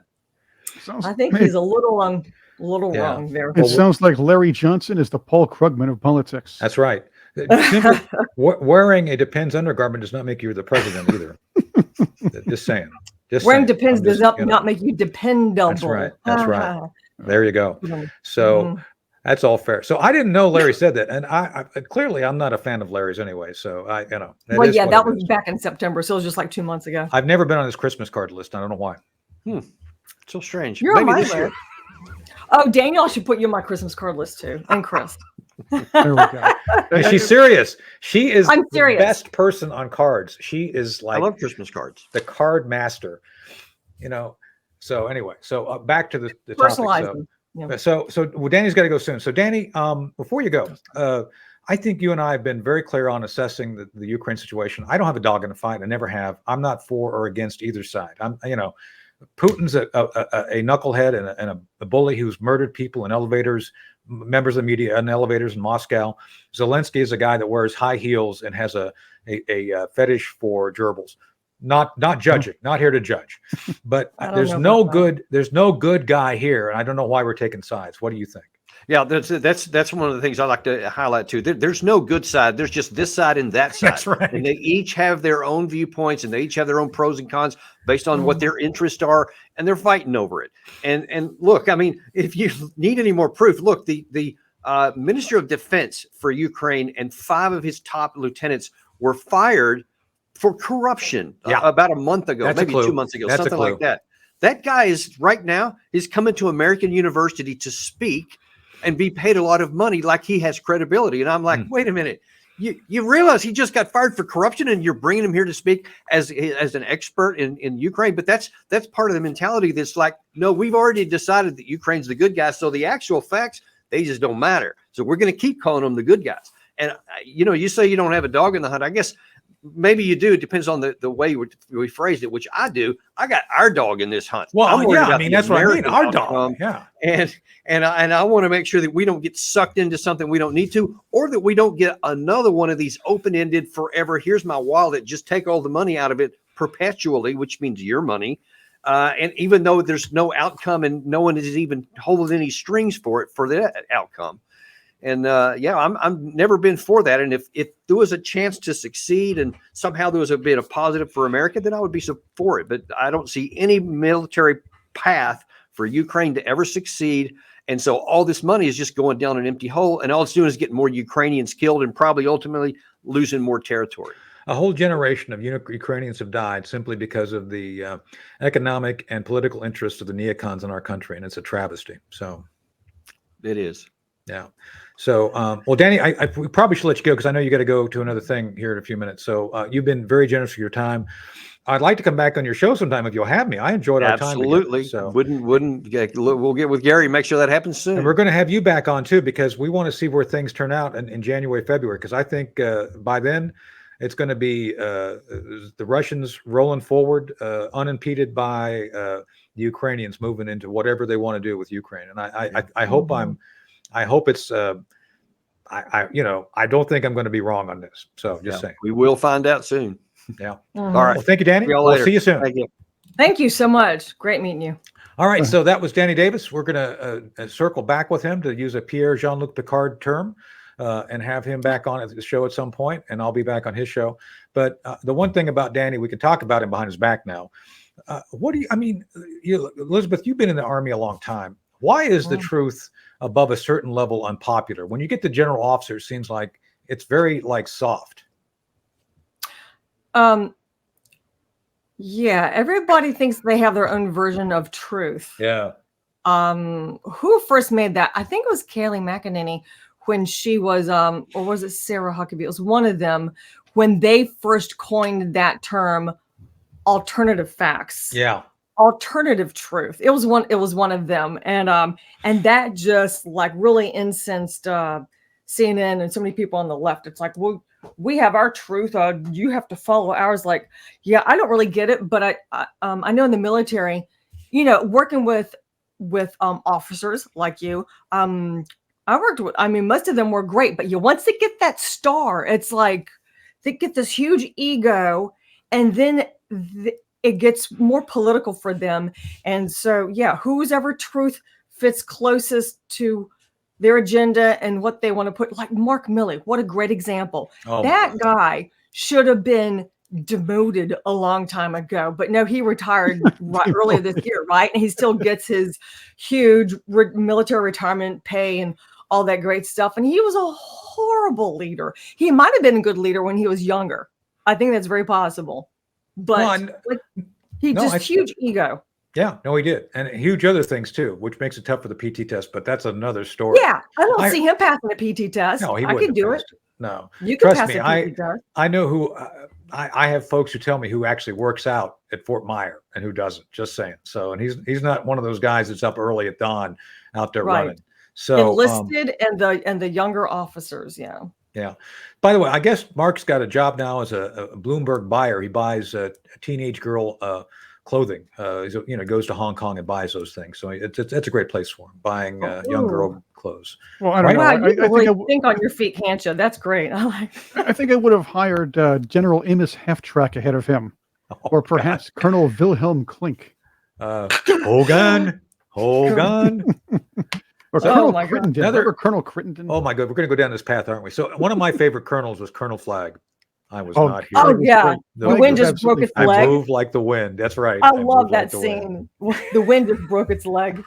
I think he's a little wrong there. It sounds like Larry Johnson is the Paul Krugman of politics. That's right. Simply, wearing a Depends undergarment does not make you the president either. Just saying. Wearing Depends does not make you dependable. That's right. That's right. There you go. So that's all fair. So I didn't know Larry said that, and I clearly I'm not a fan of Larry's anyway. So that was back in September, so it was just like 2 months ago. I've never been on his Christmas card list. I don't know why. So strange. You're on my list. Oh, Daniel, I should put you on my Christmas card list too, and Chris. There we go. She's serious. She is the best person on cards. She is like, I love Christmas cards. The card master. So anyway, back to the personalizing. topic. So Danny's got to go soon. So Danny, before you go, I think you and I have been very clear on assessing the Ukraine situation. I don't have a dog in the fight. I never have. I'm not for or against either side. Putin's a knucklehead and a bully who's murdered people in elevators, members of the media in elevators in Moscow. Zelensky is a guy that wears high heels and has a fetish for gerbils. Not judging, not here to judge, but there's no good guy here, and I don't know why we're taking sides. What do you think? Yeah, that's one of the things I like to highlight too. There's no good side. There's just this side and that side. That's right. And they each have their own viewpoints, and they each have their own pros and cons based on what their interests are, and they're fighting over it. And look, I mean, if you need any more proof, look, the Minister of Defense for Ukraine and 5 of his top lieutenants were fired for corruption about a month ago, maybe 2 months ago, something like that. That guy is right now is coming to American University to speak and be paid a lot of money like he has credibility. And I'm like, wait a minute, you realize he just got fired for corruption and you're bringing him here to speak as an expert in Ukraine. But that's part of the mentality that's like, no, we've already decided that Ukraine's the good guys. So the actual facts, they just don't matter. So we're going to keep calling them the good guys. And, you say you don't have a dog in the hunt. I guess maybe you do. It depends on the way we phrased it, which I do. I got our dog in this hunt. Well, I mean, that's what I mean. Our dog. Yeah. And I want to make sure that we don't get sucked into something we don't need to, or that we don't get another one of these open-ended forever. Here's my wallet. Just take all the money out of it perpetually, which means your money. And even though there's no outcome and no one is even holding any strings for that outcome. And I'm never been for that. And if there was a chance to succeed and somehow there was a bit of positive for America, then I would be for it. But I don't see any military path for Ukraine to ever succeed. And so all this money is just going down an empty hole. And all it's doing is getting more Ukrainians killed and probably ultimately losing more territory. A whole generation of Ukrainians have died simply because of the economic and political interests of the neocons in our country. And it's a travesty. So it is. Yeah. So, well, Danny, we probably should let you go because I know you got to go to another thing here in a few minutes. So you've been very generous with your time. I'd like to come back on your show sometime if you'll have me. I enjoyed our time. Absolutely. So we'll get with Gary, make sure that happens soon. And we're going to have you back on too, because we want to see where things turn out in January, February, because I think by then it's going to be the Russians rolling forward unimpeded by the Ukrainians moving into whatever they want to do with Ukraine. And I hope I hope it's, I don't think I'm going to be wrong on this. So just saying. We will find out soon. Yeah. All right. Well, thank you, Danny. We'll see you soon. Thank you. Thank you so much. Great meeting you. All right. So that was Danny Davis. We're going to circle back with him, to use a Pierre Jean-Luc Picard term, and have him back on the show at some point, and I'll be back on his show. But the one thing about Danny, we can talk about him behind his back now. Elizabeth, you've been in the Army a long time. Why is the truth above a certain level unpopular? When you get to general officer, it seems like it's very soft. Yeah, everybody thinks they have their own version of truth. Yeah. Who first made that? I think it was Kayleigh McEnany when she was, or was it Sarah Huckabee? It was one of them when they first coined that term, alternative facts. Yeah. Alternative truth. It was one of them. And that just really incensed CNN and so many people on the left. It's like, well, we have our truth. You have to follow ours. Like, yeah, I don't really get it, but I know in the military, working with officers like you, I worked with, most of them were great, but once they get that star, it's like they get this huge ego, and then it gets more political for them. And so, whose ever truth fits closest to their agenda and what they want to put, like Mark Milley, what a great example. That guy should have been demoted a long time ago, but no, he retired earlier this year, right? And he still gets his huge military retirement pay and all that great stuff. And he was a horrible leader. He might have been a good leader when he was younger. I think that's very possible. But huge ego. Yeah, no, he did. And huge other things too, which makes it tough for the PT test, but that's another story. Yeah, I don't see him passing a PT test. No, I could do it. No. You can pass a PT test. I know who, I have folks who tell me who actually works out at Fort Myer and who doesn't, just saying. So, and he's not one of those guys that's up early at dawn out there running. So enlisted and the younger officers, yeah. Yeah. By the way, I guess Mark's got a job now as a Bloomberg buyer. He buys a teenage girl clothing. He goes to Hong Kong and buys those things. So it's a great place for him, buying young girl clothes. Well, I don't know. Wow, you can really think on your feet, can't you? That's great. I think I would have hired General Amos Halftrack ahead of him, or perhaps Colonel Wilhelm Klink. Hogan. Or So- Colonel my God. Crittenden. Remember Colonel Crittenden? Oh my God, we're going to go down this path, aren't we? So one of my favorite colonels was Colonel Flagg. I was Oh, not here. Oh Flag was yeah, great. The the Flag wind was just broke absolutely its I leg. move like the wind. That's right. I move love like that the wind. scene. The wind just broke its leg.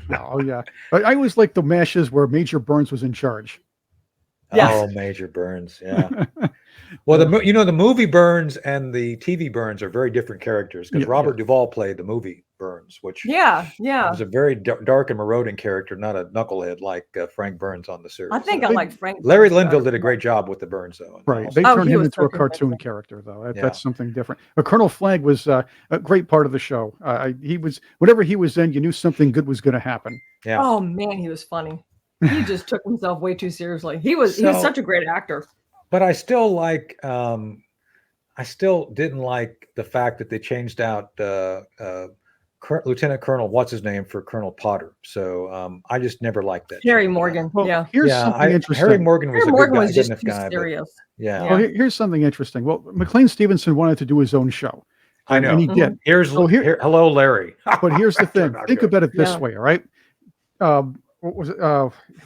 Yeah, oh yeah. I always liked the mashes where Major Burns was in charge. Yes. Oh, Major Burns. Yeah. Well, the movie Burns and the TV Burns are very different characters because Yeah, Robert Duvall played the movie Burns, which Yeah, yeah. was a very dark and marauding character, not a knucklehead like Frank Burns on the series. I think I They- like Frank. Larry Burns Linville better. did a great job with the Burns, though. Right. Also. They Oh, turned he him was into a so cartoon convincing. character, though. Yeah. That's something different. Colonel Flagg was a great part of the show. He was, whenever he was in, you knew something good was going to happen. Yeah. Oh man, he was funny. He just took himself way too seriously. He was So- such a great actor. But I still I still didn't like the fact that they changed out Lieutenant Colonel, what's his name, for Colonel Potter. So I just never liked that. Harry change. Morgan. Well, Yeah. here's Yeah, something interesting. Harry Morgan was Harry a Morgan good guy, was good just enough too guy. But serious. yeah, Well, here's something interesting. Well, McLean Stevenson wanted to do his own show. I know. And he did. Here's here- hello, Larry. But here's the thing. Turned out Think good. about it this Yeah. way, all right? What was it?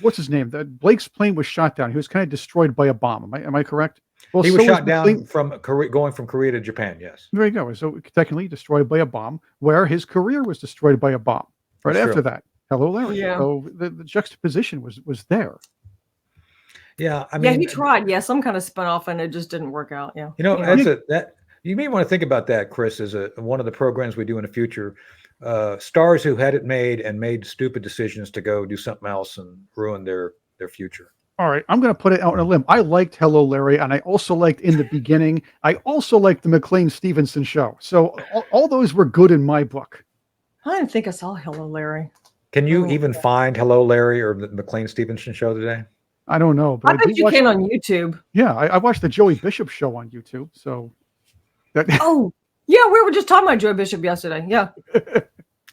What's his name? Blake's plane was shot down. He was kind of destroyed by a bomb. Am I correct? Well, He was so shot down McLean- from Korea, going from Korea to Japan. Yes. There you go. So technically destroyed by a bomb, where his career was destroyed by a bomb. Right That's after true. that. Hello, Larry. Yeah. So the juxtaposition was there. Yeah, I Yeah, mean, he tried. Yeah, some kind of spin off and it just didn't work out. Yeah. you know, Anyway. that you may want to think about that, Chris, as one of the programs we do in the future. Stars who had it made and made stupid decisions to go do something else and ruin their future. All right, I'm going to put it out on a limb. I liked Hello, Larry, and I also liked In the Beginning. I also liked the McLean Stevenson show. So all those were good in my book. I didn't think I saw Hello, Larry. Can you Oh, even find Hello, Larry or the McLean Stevenson show today? I don't know, but I bet did you watch- can on YouTube. Yeah, I watched the Joey Bishop show on YouTube. So that Oh, yeah, we were just talking about Joe Bishop yesterday. Yeah.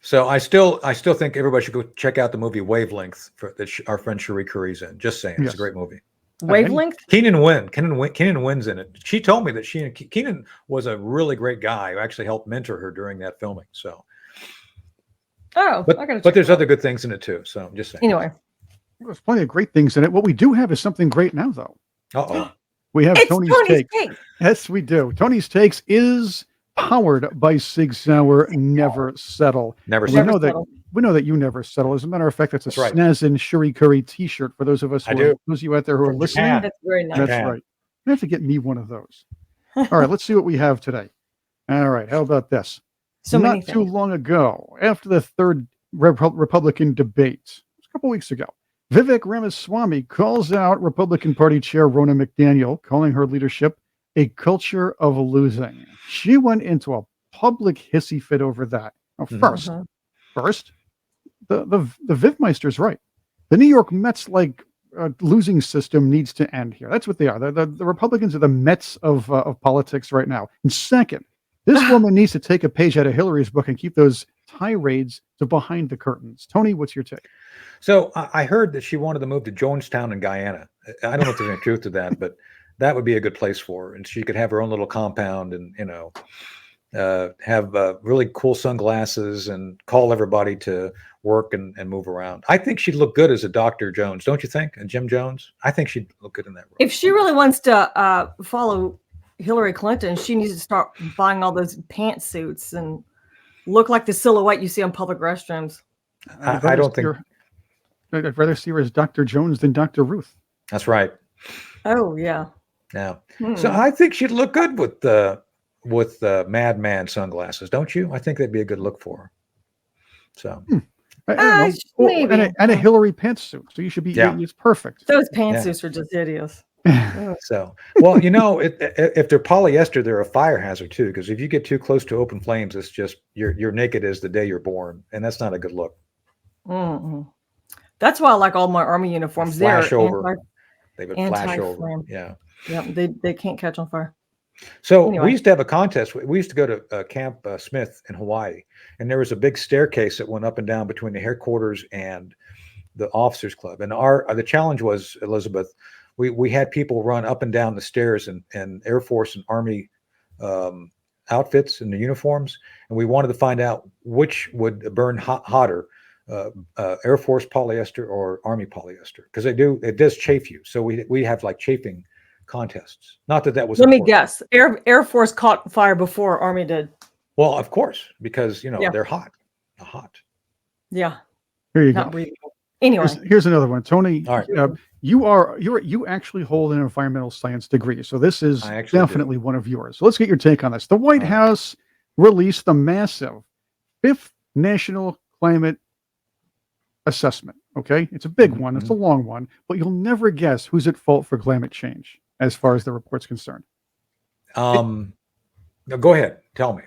So I still think everybody should go check out the movie Wavelength that our friend Cherie Curry's in. Just saying, it's Yes. a great movie. Wavelength? Keenan Wynn's in it. She told me that Keenan was a really great guy who actually helped mentor her during that filming. So, Oh, I gotta but check there's it out. other good things in it too. So I'm just saying. Anyway, there's plenty of great things in it. What we do have is something great now, though. Uh-oh. We have it's Tony's Tony's Take. Take. Yes, we do. Tony's Takes is powered by Sig Sauer. Never settle. Never We said know Never that settle. we know that you never settle. As a matter of fact, that's a That's right. Snazzin' Cherie Curry T-shirt for those of us I who do. are those of you out there who are From listening. Japan. That's very nice. That's Japan. right. You have to get me one of those. All right, let's see what we have today. All right, how about this? So Not many too things. long ago, after the third Republican debate, a couple weeks ago, Vivek Ramaswamy calls out Republican Party Chair Ronna McDaniel, calling her leadership a culture of losing. She went into a public hissy fit over that. Now, Mhm. first, the Vivmeister's right. The New York Mets losing system needs to end here. That's what they are. The Republicans are the Mets of politics right now. And second, this woman needs to take a page out of Hillary's book and keep those tirades to behind the curtains. Tony, what's your take? So I heard that she wanted to move to Jonestown in Guyana. I don't know if there's any truth to that, but that would be a good place for her. And she could have her own little compound and, have really cool sunglasses and call everybody to work and move around. I think she'd look good as a Dr. Jones, don't you think? And Jim Jones? I think she'd look good in that role. If she really wants to follow Hillary Clinton, she needs to start buying all those pantsuits and look like the silhouette you see on public restrooms. I don't think I'd rather see her as Dr. Jones than Dr. Ruth. that's right. Oh yeah. Yeah. Hmm. So I think she'd look good with Madman sunglasses, don't you? I think that'd be a good look for her. So I don't know. maybe. And a Hillary pantsuit. So you should be, Yeah. it's perfect. Those pantsuits are just hideous. So, well, if they're polyester, they're a fire hazard too. Because if you get too close to open flames, it's just you're naked as the day you're born, and that's not a good look. Mm-mm. That's why I like all my army uniforms. Flash They're over. They would flash over. anti-flame. Yeah. Yeah, they can't catch on fire. So Anyway. we used to have a contest. We used to go to Camp Smith in Hawaii, and there was a big staircase that went up and down between the headquarters and the officers club. And the challenge was, Elizabeth, we had people run up and down the stairs in Air Force and Army outfits and the uniforms, and we wanted to find out which would burn hotter, Air Force polyester or Army polyester, because it does chafe you. So we have like chafing contests. Not that was Let me important. guess. Air Force caught fire before Army did. Well, of course, because Yeah. they're hot. Hot. Yeah. Here you Not go. breathable. Anyway. Here's another one, Tony. All right. You actually hold an environmental science degree, so this is I actually definitely one of yours. So let's get your take on this. The White All right. House released the massive 5th National Climate Assessment. Okay, it's a big one. It's a long one, but you'll never guess who's at fault for climate change as far as the report's concerned. No, go ahead. Tell me.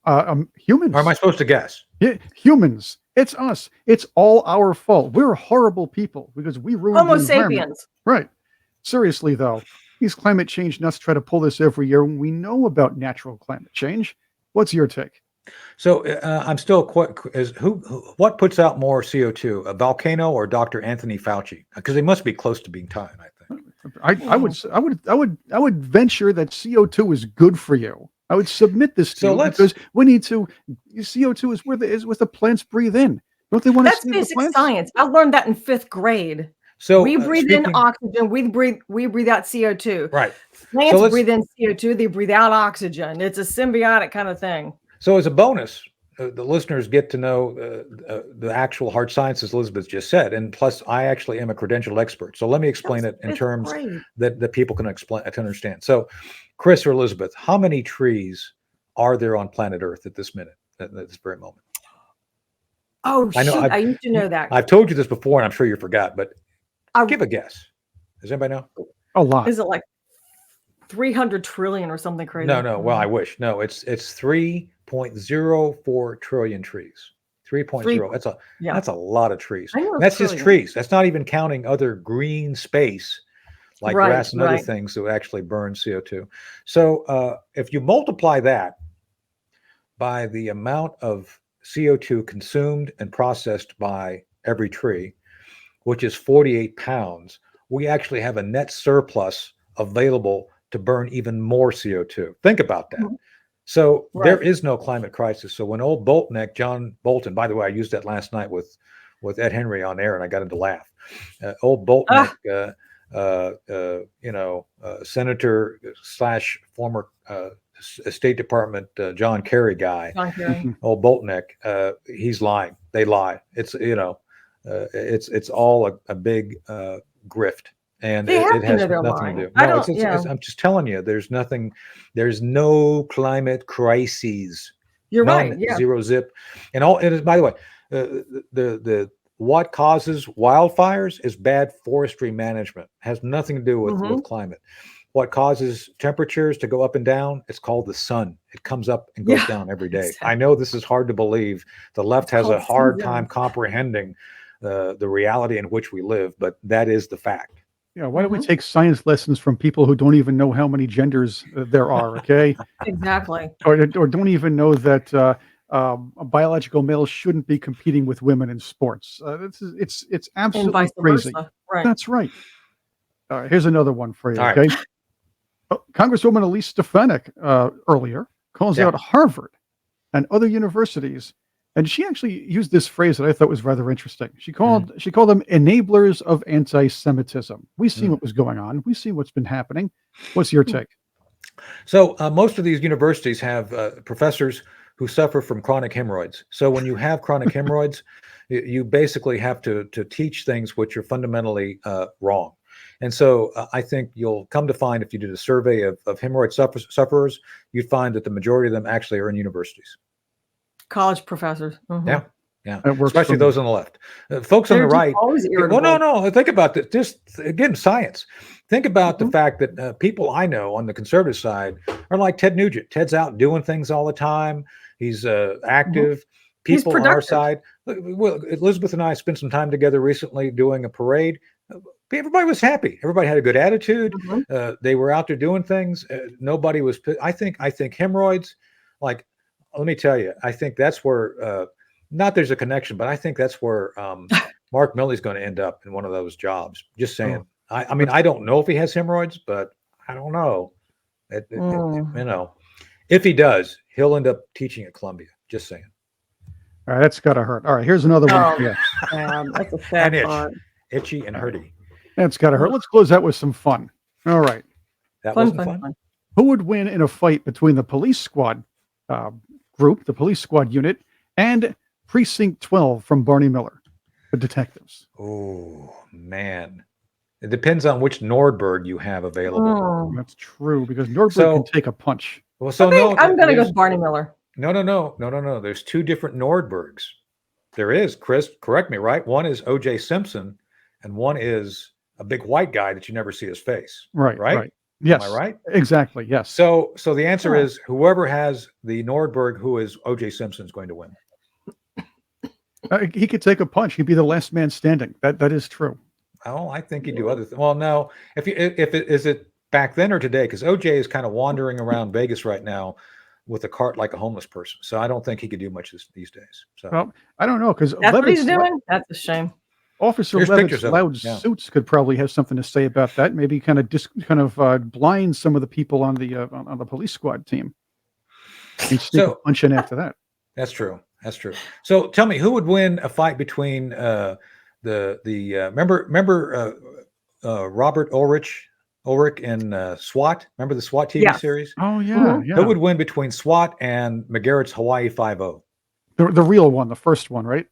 Humans. Or am I supposed to guess? Yeah, humans. It's us. It's all our fault. We're horrible people because we ruined Homo the environment. sapiens. Right. Seriously, though, these climate change nuts try to pull this every year when we know about natural climate change. What's your take? So I'm still what puts out more CO2, a volcano or Dr. Anthony Fauci? Because they must be close to being tied, I think. I would venture that CO2 is good for you. I would submit this to you because we need to. CO2 is what the plants breathe in. Don't they want to? That's basic science. I learned that in 5th grade. So we breathe in oxygen. We breathe out CO2. Right. Plants breathe in CO2. They breathe out oxygen. It's a symbiotic kind of thing. So as a bonus, the listeners get to know the actual hard sciences Elizabeth just said, and plus I actually am a credentialed expert. So let me explain it in terms that people can understand. So, Chris or Elizabeth, how many trees are there on planet Earth at this minute, at this very moment? Oh, I used to know that. I've told you this before, and I'm sure you forgot, but give a guess. Does anybody know? A lot. Is it like 300 trillion or something crazy? No. Well, I wish. No, it's 3.04 trillion trees. 3.0. That's a lot of trees. That's just trees. That's not even counting other green space like grass and other things that actually burn CO2. So if you multiply that by the amount of CO2 consumed and processed by every tree, which is 48 pounds, we actually have a net surplus available to burn even more CO2. Think about that. Mm-hmm. So there is no climate crisis. So when old Boltneck, John Bolton, by the way, I used that last night with Ed Henry on air, and I got him to laugh. Old Boltneck, senator / former State Department John Kerry guy, old Boltneck, he's lying. They lie. It's it's all a big grift. And it has nothing to do. No, I'm just telling you, there's no climate crises. You're right. Yeah. Zero zip. And by the way, the what causes wildfires is bad forestry management. It has nothing to do with climate. What causes temperatures to go up and down? It's called the sun. It comes up and goes down every day. Exactly. I know this is hard to believe. The left has a hard time comprehending the reality in which we live, but that is the fact. Yeah, why don't we take science lessons from people who don't even know how many genders there are, okay? Exactly. Or don't even know that biological males shouldn't be competing with women in sports. It's absolutely crazy. Right. That's right. All right, here's another one for you, okay? Congresswoman Elise Stefanik earlier calls out Harvard and other universities. And she actually used this phrase that I thought was rather interesting. She called them enablers of anti-Semitism. We see what was going on. We see what's been happening. What's your take? So most of these universities have professors who suffer from chronic hemorrhoids. So when you have chronic hemorrhoids, you basically have to teach things which are fundamentally wrong. And so I think you'll come to find, if you did a survey of hemorrhoid sufferers, you'd find that the majority of them actually are in universities. College professors. Yeah. Especially those on the left. Folks on the right. No. Think about this. Just again, science. Think about the fact that people I know on the conservative side are like Ted Nugent. Ted's out doing things all the time. He's active. People on our side. Well, Elizabeth and I spent some time together recently doing a parade. Everybody was happy. Everybody had a good attitude. They were out there doing things. Nobody was. I think hemorrhoids, like. Let me tell you, I think that's where, not there's a connection, but I think that's where Mark Milley's going to end up in one of those jobs. Just saying. I mean, I don't know if he has hemorrhoids, but I don't know. If he does, he'll end up teaching at Columbia. Just saying. All right, that's gotta hurt. All right, here's another one. Oh, Yeah, that's a sad And itch. thought. Itchy and hurty. that's gotta hurt. Let's close out with some fun. All right, That Fun, wasn't fun, fun. fun. who would win in a fight between the police squad group, the police squad unit, and Precinct 12 from Barney Miller, the detectives? Oh man, it depends on which Nordberg you have available. Mm. That's true because Nordberg So- can take a punch. Well, so I think I'm gonna go there's- with Barney Miller. No. There's two different Nordbergs. There is, Chris, correct me, right? One is O.J. Simpson, and one is a big white guy that you never see his face. Right. Right? Yes. Am I right? Exactly. Yes. So the answer Huh. is whoever has the Nordberg, who is O.J. Simpson, is going to win. He could take a punch. He'd be the last man standing. That is true. Oh, I think you do other things. Well, no. If it is it back then or today, because O.J. is kind of wandering around Vegas right now with a cart like a homeless person. So I don't think he could do much these days. So Well, I don't know because That's what he's doing. That's a shame. Officer There's Levitt's pictures of loud him, yeah. suits could probably have something to say about that. Maybe kind of blind some of the people on the police squad team and sneak a So- punch in after that. That's true. That's true. So tell me, who would win a fight between remember Robert Ulrich in SWAT? Remember the SWAT TV Yes. series? Oh yeah, Mhm. yeah. Who would win between SWAT and McGarrett's Hawaii 5-0? The real one, the first one, right?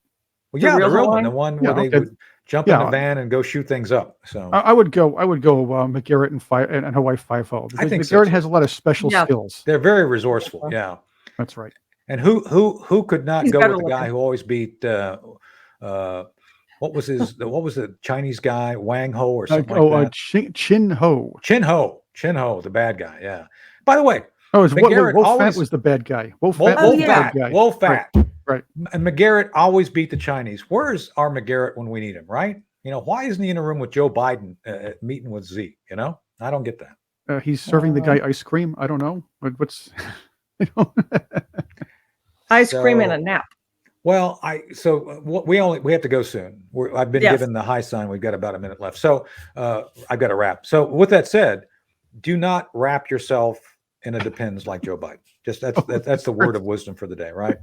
Well, The yeah, the real real one, Hawaii? the one Yeah, where they okay. would jump in Yeah. a van and go shoot things up. So I would go McGarrett and Hawaii 5-0 because think so, McGarrett too. has a lot of special Yeah. skills. they're very resourceful. Yeah. That's right. And who could not He's go better with the guy looking. who always beat what was the Chinese guy, Wang Ho or something like that? Chin Ho. Chin Ho, the bad guy. Yeah. By the way, Oh, it's McGarrett Wolf always- Fat was the bad guy. Wolf Wolf, Fat was the yeah. bad guy. Wolf Fat. Right. And McGarrett always beat the Chinese. Where's our McGarrett when we need him, right? Why isn't he in a room with Joe Biden meeting with Z? I don't get that. He's serving the guy ice cream. I don't know. What's Ice cream and So- a nap. Well, we have to go soon. I've been Yes. given the high sign. We've got about a minute left. So I've got to wrap. So with that said, do not wrap yourself in a depends like Joe Biden. Just that's the word of wisdom for the day, right?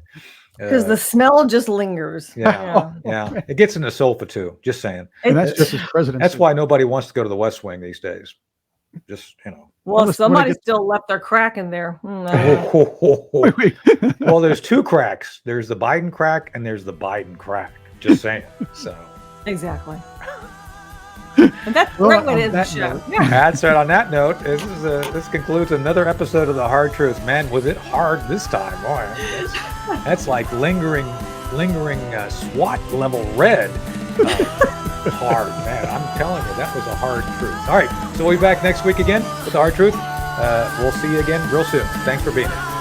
Because the smell just lingers. yeah. It gets into sulfa too. Just saying. and that's It's- just his presidency. That's why nobody wants to go to the West Wing these days. Just well, Unless somebody somebody still left their crack in there. Wait. Well, there's two cracks. There's the Biden crack and there's the Biden crack. Just saying. So Exactly. And that's a Well, great way on to end the that show. note- Yeah. that's right. On that note, this concludes another episode of The Hard Truth. Man, was it hard this time? Boy, that's like lingering SWAT level red. Hard, man. I'm telling you, that was a hard truth. All right, so we'll be back next week again with The Hard Truth. We'll see you again real soon. Thanks for being here.